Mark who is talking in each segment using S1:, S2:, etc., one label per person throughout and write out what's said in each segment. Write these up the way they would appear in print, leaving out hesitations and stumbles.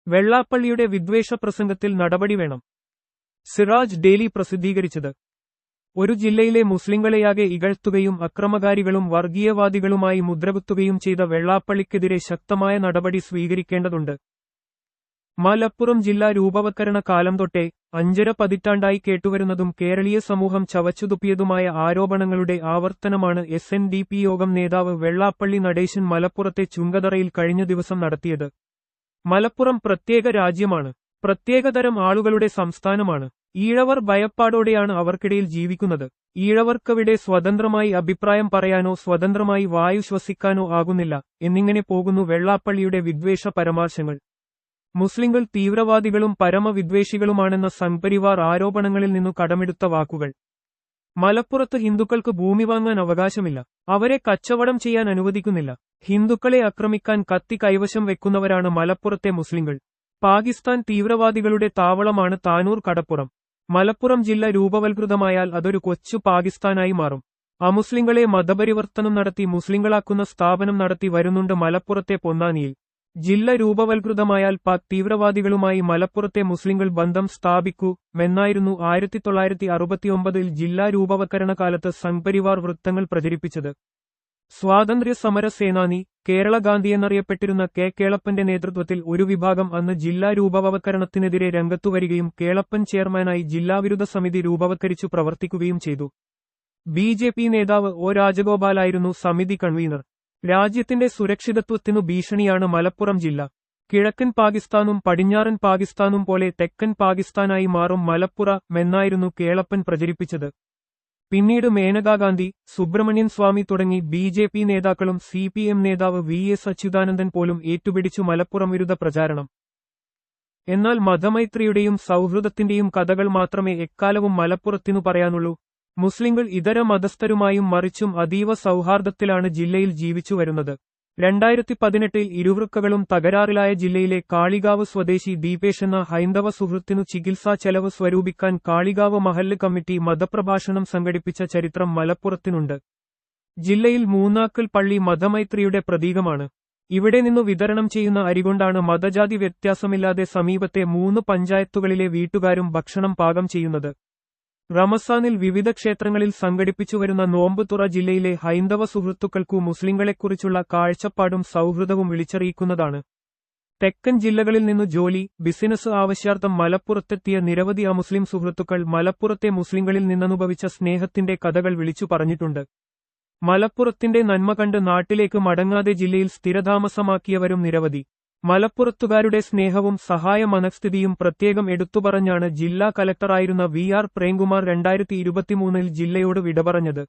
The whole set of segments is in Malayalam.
S1: വെള്ളാപ്പള്ളിയുടെ വിദ്വേഷ പ്രസംഗത്തിൽ നടപടി വേണം. സിറാജ് ഡെയിലി പ്രസിദ്ധീകരിച്ചത്. ഒരു ജില്ലയിലെ മുസ്ലിങ്ങളെയാകെ ഇകഴ്ത്തുകയും അക്രമകാരികളും വർഗീയവാദികളുമായി മുദ്രകുത്തുകയും ചെയ്ത വെള്ളാപ്പള്ളിക്കെതിരെ ശക്തമായ നടപടി സ്വീകരിക്കേണ്ടതുണ്ട്. മലപ്പുറം ജില്ലാ രൂപവത്കരണ കാലം തൊട്ടേ 5.5 പതിറ്റാണ്ടായി കേട്ടുവരുന്നതും കേരളീയ സമൂഹം ചവച്ചുതുപ്പിയതുമായ ആരോപണങ്ങളുടെ ആവർത്തനമാണ് SNDP യോഗം നേതാവ് വെള്ളാപ്പള്ളി നടേശൻ മലപ്പുറത്തെ ചുങ്കതറയിൽ കഴിഞ്ഞ ദിവസം നടത്തിയത്. മലപ്പുറം പ്രത്യേക രാജ്യമാണ്. പ്രത്യേകതരം ആളുകളുടെ സംസ്ഥാനമാണ്. ഈഴവർ ഭയപ്പാടോടെയാണ് അവർക്കിടയിൽ ജീവിക്കുന്നത്. ഈഴവർക്കവിടെ സ്വതന്ത്രമായി അഭിപ്രായം പറയാനോ സ്വതന്ത്രമായി വായു ശ്വസിക്കാനോ ആകുന്നില്ല എന്നിങ്ങനെ പോകുന്നു വെള്ളാപ്പള്ളിയുടെ വിദ്വേഷ പരാമർശങ്ങൾ. മുസ്ലിങ്ങൾ തീവ്രവാദികളും പരമവിദ്വേഷികളുമാണെന്ന സംഘപരിവാർ ആരോപണങ്ങളിൽ നിന്നു കടമെടുത്ത വാക്കുകൾ. മലപ്പുറത്ത് ഹിന്ദുക്കൾക്ക് ഭൂമി വാങ്ങാൻ അവകാശമില്ല. അവരെ കച്ചവടം ചെയ്യാൻ അനുവദിക്കുന്നില്ല. ഹിന്ദുക്കളെ ആക്രമിക്കാൻ കത്തി കൈവശം വെക്കുന്നവരാണ് മലപ്പുറത്തെ മുസ്ലിങ്ങൾ. പാകിസ്ഥാൻ തീവ്രവാദികളുടെ താവളമാണ് താനൂർ കടപ്പുറം. മലപ്പുറം ജില്ല രൂപവൽകൃതമായാൽ അതൊരു കൊച്ചു പാകിസ്ഥാനായി മാറും. അമുസ്ലിങ്ങളെ മതപരിവർത്തനം നടത്തി മുസ്ലിങ്ങളാക്കുന്ന സ്ഥാപനം നടത്തി വരുന്നുണ്ട് മലപ്പുറത്തെ പൊന്നാനിയിൽ. ജില്ല രൂപവൽകൃതമായാൽ പാക് തീവ്രവാദികളുമായി മലപ്പുറത്തെ മുസ്ലിങ്ങൾ ബന്ധം സ്ഥാപിക്കുമെന്നായിരുന്നു 1969 ജില്ലാ രൂപവത്കരണ കാലത്ത് സംഘപരിവാർ വൃത്തങ്ങൾ പ്രചരിപ്പിച്ചത്. സ്വാതന്ത്ര്യ സമര സേനാനി, കേരള ഗാന്ധിയെന്നറിയപ്പെട്ടിരുന്ന കെ കേളപ്പന്റെ നേതൃത്വത്തിൽ ഒരു വിഭാഗം അന്ന് ജില്ലാ രൂപവത്കരണത്തിനെതിരെ രംഗത്തുവരികയും കേളപ്പൻ ചെയർമാനായി ജില്ലാവിരുദ്ധ സമിതി രൂപവത്കരിച്ചു പ്രവർത്തിക്കുകയും ചെയ്തു. BJP നേതാവ് ഒ രാജഗോപാലായിരുന്നു സമിതി കൺവീനർ. രാജ്യത്തിന്റെ സുരക്ഷിതത്വത്തിനു ഭീഷണിയാണ് മലപ്പുറം ജില്ല. കിഴക്കൻ പാകിസ്ഥാനും പടിഞ്ഞാറൻ പാകിസ്ഥാനും പോലെ തെക്കൻ പാകിസ്ഥാനായി മാറും മലപ്പുറമെന്നായിരുന്നു കേളപ്പൻ പ്രചരിപ്പിച്ചത്. പിന്നീട് മേനകാഗാന്ധി, സുബ്രഹ്മണ്യൻ സ്വാമി തുടങ്ങി BJP നേതാക്കളും CPM നേതാവ് VS അച്യുതാനന്ദൻ പോലും ഏറ്റുപിടിച്ചു മലപ്പുറം വിരുദ്ധ പ്രചാരണം. എന്നാൽ മതമൈത്രിയുടെയും സൗഹൃദത്തിന്റെയും കഥകൾ മാത്രമേ എക്കാലവും മലപ്പുറത്തിനു പറയാനുള്ളൂ. മുസ്ലിങ്ങൾ ഇതര മതസ്ഥരുമായും മറിച്ചും അതീവ സൗഹാർദ്ദത്തിലാണ് ജില്ലയിൽ ജീവിച്ചു വരുന്നത്. 2018 ഇരുവൃക്കകളും തകരാറിലായ ജില്ലയിലെ കാളികാവ് സ്വദേശി ദീപേഷ് എന്ന ഹൈന്ദവ സുഹൃത്തിനു ചികിത്സാ ചെലവ് സ്വരൂപിക്കാൻ കാളികാവ് മഹല്ല് കമ്മിറ്റി മതപ്രഭാഷണം സംഘടിപ്പിച്ച ചരിത്രം മലപ്പുറത്തിനുണ്ട്. ജില്ലയിൽ മൂന്നാക്കൽ പള്ളി മതമൈത്രിയുടെ പ്രതീകമാണ്. ഇവിടെ നിന്നു വിതരണം ചെയ്യുന്ന അരികൊണ്ടാണ് മതജാതി വ്യത്യാസമില്ലാതെ സമീപത്തെ 3 പഞ്ചായത്തുകളിലെ വീട്ടുകാരും ഭക്ഷണം പാകം ചെയ്യുന്നത്. റമസാനിൽ വിവിധ ക്ഷേത്രങ്ങളിൽ സംഘടിപ്പിച്ചുവരുന്ന നോമ്പ് തുറ ജില്ലയിലെ ഹൈന്ദവ സുഹൃത്തുക്കൾക്കു മുസ്ലിങ്ങളെക്കുറിച്ചുള്ള കാഴ്ചപ്പാടും സൗഹൃദവും വിളിച്ചറിയിക്കുന്നതാണ്. തെക്കൻ ജില്ലകളിൽ നിന്നു ജോലി, ബിസിനസ് ആവശ്യാർത്ഥം മലപ്പുറത്തെത്തിയ നിരവധി അമുസ്ലിം സുഹൃത്തുക്കൾ മലപ്പുറത്തെ മുസ്ലിങ്ങളിൽ നിന്നനുഭവിച്ച സ്നേഹത്തിന്റെ കഥകൾ വിളിച്ചു പറഞ്ഞിട്ടുണ്ട്. മലപ്പുറത്തിന്റെ നന്മ കണ്ട് നാട്ടിലേക്ക് മടങ്ങാതെ ജില്ലയിൽ സ്ഥിരതാമസമാക്കിയവരും നിരവധി. മലപ്പുറത്തുകാരുടെ സ്നേഹവും സഹായ മനസ്ഥിതിയും പ്രത്യേകം എടുത്തുപറഞ്ഞാണ് ജില്ലാ കലക്ടറായിരുന്ന VR പ്രേംകുമാർ 2023 ജില്ലയോട് വിടപറഞ്ഞത്.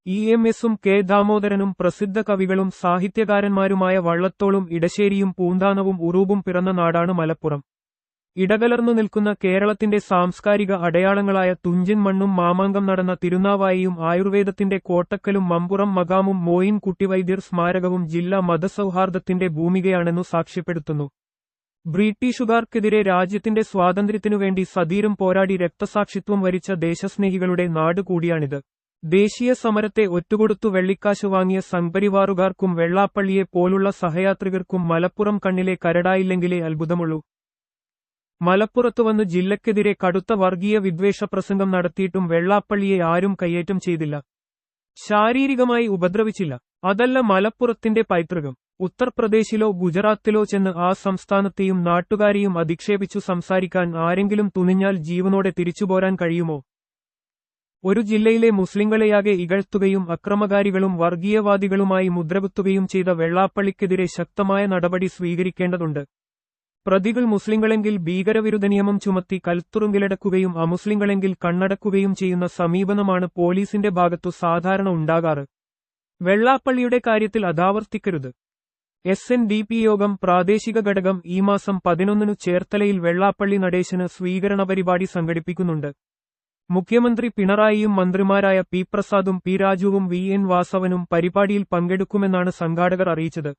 S1: EMSും K ദാമോദരനും പ്രസിദ്ധ കവികളും സാഹിത്യകാരന്മാരുമായ വള്ളത്തോളും ഇടശ്ശേരിയും പൂന്താനവും ഉറൂബും പിറന്ന നാടാണ് മലപ്പുറം. ഇടകലർന്നു നിൽക്കുന്ന കേരളത്തിന്റെ സാംസ്കാരിക അടയാളങ്ങളായ തുഞ്ചൻ മണ്ണും മാമാങ്കം നടന്ന തിരുനാവായിയും ആയുർവേദത്തിന്റെ കോട്ടക്കലും മമ്പുറം മകാമും മോയിൻ കുട്ടിവൈദ്യർ സ്മാരകവും ജില്ലാ മതസൗഹാർദ്ദത്തിന്റെ ഭൂമികയാണെന്നു സാക്ഷ്യപ്പെടുത്തുന്നു. ബ്രിട്ടീഷുകാർക്കെതിരെ രാജ്യത്തിന്റെ സ്വാതന്ത്ര്യത്തിനുവേണ്ടി സധീരം പോരാടി രക്തസാക്ഷിത്വം വരിച്ച ദേശസ്നേഹികളുടെ നാട് കൂടിയാണിത്. ദേശീയ സമരത്തെ ഒറ്റുകൊടുത്തു വെള്ളിക്കാശ് വാങ്ങിയ സംഘപരിവാറുകാർക്കും വെള്ളാപ്പള്ളിയെ പോലുള്ള സഹയാത്രികർക്കും മലപ്പുറം കണ്ണിലെ കരടായില്ലെങ്കിലേ അത്ഭുതമുള്ളൂ. മലപ്പുറത്തുവന്ന് ജില്ലക്കെതിരെ കടുത്ത വർഗീയ വിദ്വേഷ പ്രസംഗം നടത്തിയിട്ടും വെള്ളാപ്പള്ളിയെ ആരും കയ്യേറ്റം ചെയ്തില്ല. ശാരീരികമായി ഉപദ്രവിച്ചില്ല. അതല്ല മലപ്പുറത്തിന്റെ പൈതൃകം. ഉത്തർപ്രദേശിലോ ഗുജറാത്തിലോ ചെന്ന് ആ സംസ്ഥാനത്തെയും നാട്ടുകാരെയും അധിക്ഷേപിച്ചു സംസാരിക്കാൻ ആരെങ്കിലും തുനിഞ്ഞാൽ ജീവനോടെ തിരിച്ചുപോരാൻ കഴിയുമോ? ഒരു ജില്ലയിലെ മുസ്ലിങ്ങളെയാകെ ഇകഴ്ത്തുകയും അക്രമകാരികളും വർഗീയവാദികളുമായി മുദ്രകുത്തുകയും ചെയ്ത വെള്ളാപ്പള്ളിക്കെതിരെ ശക്തമായ നടപടി സ്വീകരിക്കേണ്ടതുണ്ട്. പ്രതികൾ മുസ്ലിങ്ങളെങ്കിൽ ഭീകരവിരുദ്ധ നിയമം ചുമത്തി കൽത്തുറുങ്കിലടക്കുകയും അമുസ്ലിങ്ങളെങ്കിൽ കണ്ണടക്കുകയും ചെയ്യുന്ന സമീപനമാണ് പോലീസിന്റെ ഭാഗത്തു സാധാരണ ഉണ്ടാകാറ്. വെള്ളാപ്പള്ളിയുടെ കാര്യത്തിൽ അതാവർത്തിക്കരുത്. SNDP യോഗം പ്രാദേശിക ഘടകം ഈ മാസം 11 ചേർത്തലയിൽ വെള്ളാപ്പള്ളി നടേശന് സ്വീകരണ പരിപാടി സംഘടിപ്പിക്കുന്നുണ്ട്. മുഖ്യമന്ത്രി പിണറായിയും മന്ത്രിമാരായ P പ്രസാദും P രാജുവും VN വാസവനും പരിപാടിയിൽ പങ്കെടുക്കുമെന്നാണ് സംഘാടകർ അറിയിച്ചത്.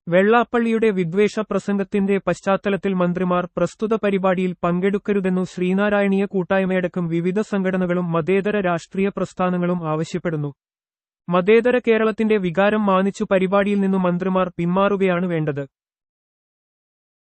S1: വെള്ളാപ്പള്ളിയുടെ വിദ്വേഷ പ്രസംഗത്തിന്റെ പശ്ചാത്തലത്തിൽ മന്ത്രിമാർ പ്രസ്തുത പരിപാടിയിൽ പങ്കെടുക്കരുതെന്നു ശ്രീനാരായണീയ കൂട്ടായ്മയടക്കം വിവിധ സംഘടനകളും മതേതര രാഷ്ട്രീയ പ്രസ്ഥാനങ്ങളും ആവശ്യപ്പെടുന്നു. മതേതര കേരളത്തിന്റെ വികാരം മാനിച്ചു പരിപാടിയിൽ നിന്നു മന്ത്രിമാർ പിന്മാറുകയാണ് വേണ്ടത്.